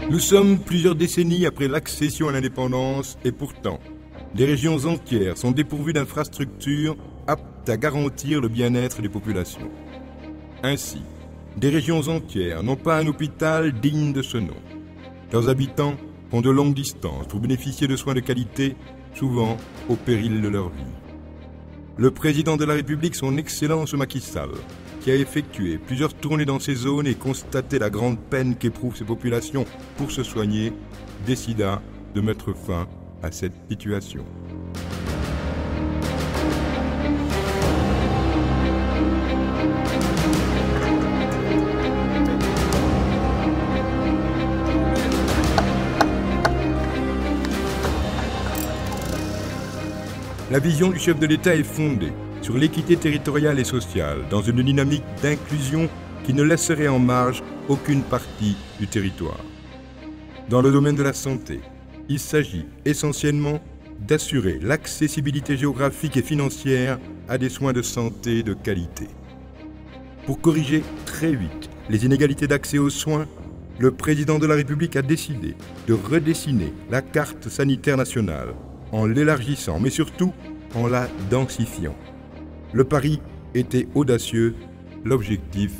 Nous sommes plusieurs décennies après l'accession à l'indépendance et pourtant, des régions entières sont dépourvues d'infrastructures aptes à garantir le bien-être des populations. Ainsi, des régions entières n'ont pas un hôpital digne de ce nom. Leurs habitants font de longues distances pour bénéficier de soins de qualité, souvent au péril de leur vie. Le président de la République, son Excellence Macky Sall, qui a effectué plusieurs tournées dans ces zones et constaté la grande peine qu'éprouvent ces populations pour se soigner, décida de mettre fin à cette situation. La vision du chef de l'État est fondée sur l'équité territoriale et sociale, dans une dynamique d'inclusion qui ne laisserait en marge aucune partie du territoire. Dans le domaine de la santé, il s'agit essentiellement d'assurer l'accessibilité géographique et financière à des soins de santé de qualité. Pour corriger très vite les inégalités d'accès aux soins, le président de la République a décidé de redessiner la carte sanitaire nationale en l'élargissant, mais surtout en la densifiant. Le pari était audacieux, l'objectif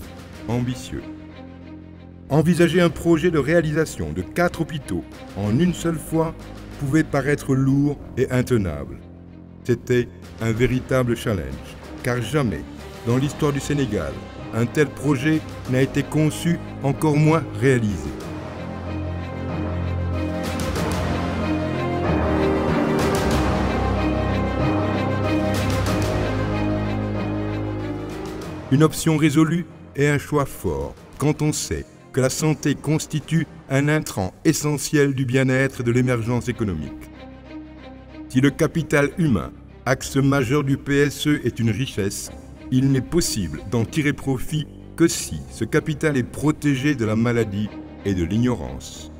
ambitieux. Envisager un projet de réalisation de 4 hôpitaux en une seule fois pouvait paraître lourd et intenable. C'était un véritable challenge, car jamais, dans l'histoire du Sénégal, un tel projet n'a été conçu, encore moins réalisé. Une option résolue et un choix fort quand on sait que la santé constitue un intrant essentiel du bien-être et de l'émergence économique. Si le capital humain, axe majeur du PSE, est une richesse, il n'est possible d'en tirer profit que si ce capital est protégé de la maladie et de l'ignorance.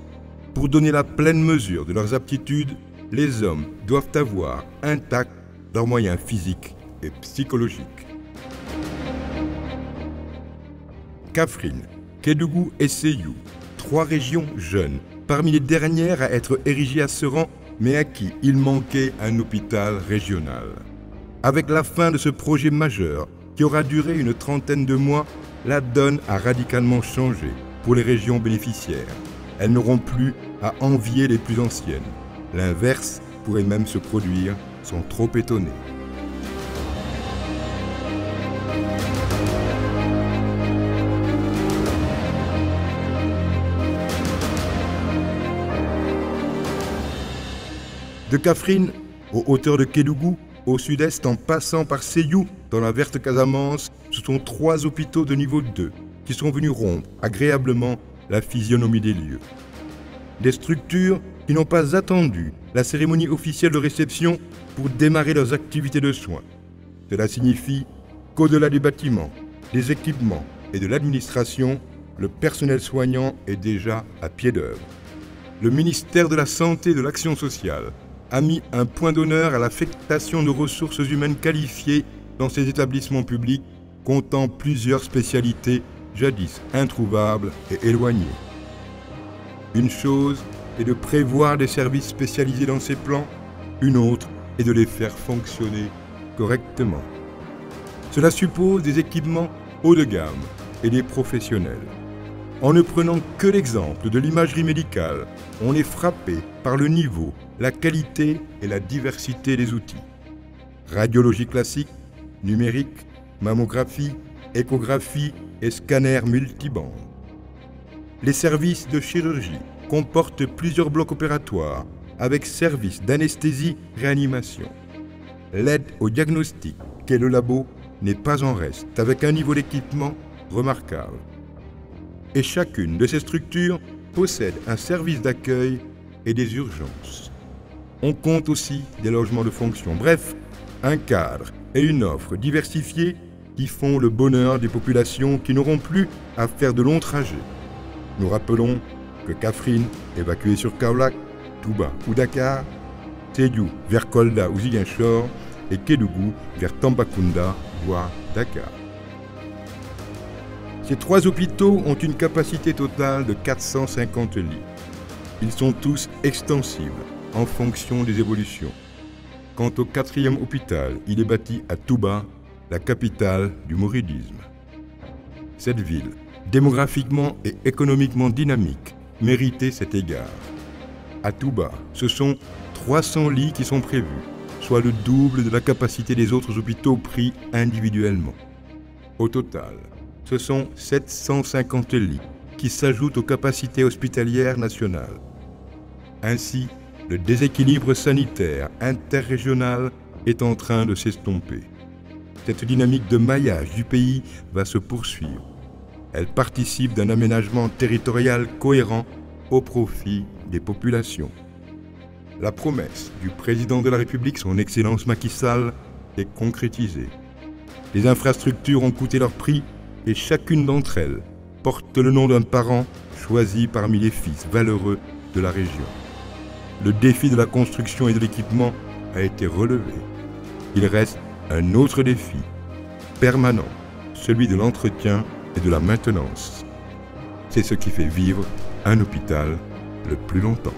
Pour donner la pleine mesure de leurs aptitudes, les hommes doivent avoir intacts leurs moyens physiques et psychologiques. Kaffrine, Kédougou et Sédhiou, 3 régions jeunes, parmi les dernières à être érigées à ce rang, mais à qui il manquait un hôpital régional. Avec la fin de ce projet majeur, qui aura duré une trentaine de mois, la donne a radicalement changé pour les régions bénéficiaires. Elles n'auront plus à envier les plus anciennes. L'inverse pourrait même se produire sans trop étonner. De Kaffrine, aux hauteurs de Kédougou, au sud-est en passant par Sédhiou, dans la verte Casamance, ce sont 3 hôpitaux de niveau 2 qui sont venus rompre agréablement la physionomie des lieux. Des structures qui n'ont pas attendu la cérémonie officielle de réception pour démarrer leurs activités de soins. Cela signifie qu'au-delà des bâtiments, des équipements et de l'administration, le personnel soignant est déjà à pied d'œuvre. Le ministère de la Santé et de l'Action sociale a mis un point d'honneur à l'affectation de ressources humaines qualifiées dans ces établissements publics, comptant plusieurs spécialités jadis introuvables et éloignées. Une chose est de prévoir des services spécialisés dans ces plans, une autre est de les faire fonctionner correctement. Cela suppose des équipements haut de gamme et des professionnels. En ne prenant que l'exemple de l'imagerie médicale, on est frappé par le niveau, la qualité et la diversité des outils. Radiologie classique, numérique, mammographie, échographie et scanner multibande. Les services de chirurgie comportent plusieurs blocs opératoires avec service d'anesthésie-réanimation. L'aide au diagnostic qu'est le labo n'est pas en reste, avec un niveau d'équipement remarquable. Et chacune de ces structures possède un service d'accueil et des urgences. On compte aussi des logements de fonction. Bref, un cadre et une offre diversifiée qui font le bonheur des populations qui n'auront plus à faire de longs trajets. Nous rappelons que Kaffrine, évacuée sur Kaolack, Touba ou Dakar, Sédhiou vers Kolda ou Ziguinchor et Kédougou vers Tambacounda, voire Dakar. Ces 3 hôpitaux ont une capacité totale de 450 lits. Ils sont tous extensibles en fonction des évolutions. Quant au 4e hôpital, il est bâti à Touba, la capitale du mouridisme. Cette ville, démographiquement et économiquement dynamique, méritait cet égard. À Touba, ce sont 300 lits qui sont prévus, soit le double de la capacité des autres hôpitaux pris individuellement. Au total, ce sont 750 lits qui s'ajoutent aux capacités hospitalières nationales. Ainsi, le déséquilibre sanitaire interrégional est en train de s'estomper. Cette dynamique de maillage du pays va se poursuivre. Elle participe d'un aménagement territorial cohérent au profit des populations. La promesse du président de la République, son Excellence Macky Sall, est concrétisée. Les infrastructures ont coûté leur prix et chacune d'entre elles porte le nom d'un parent choisi parmi les fils valeureux de la région. Le défi de la construction et de l'équipement a été relevé. Il reste un autre défi, permanent, celui de l'entretien et de la maintenance. C'est ce qui fait vivre un hôpital le plus longtemps.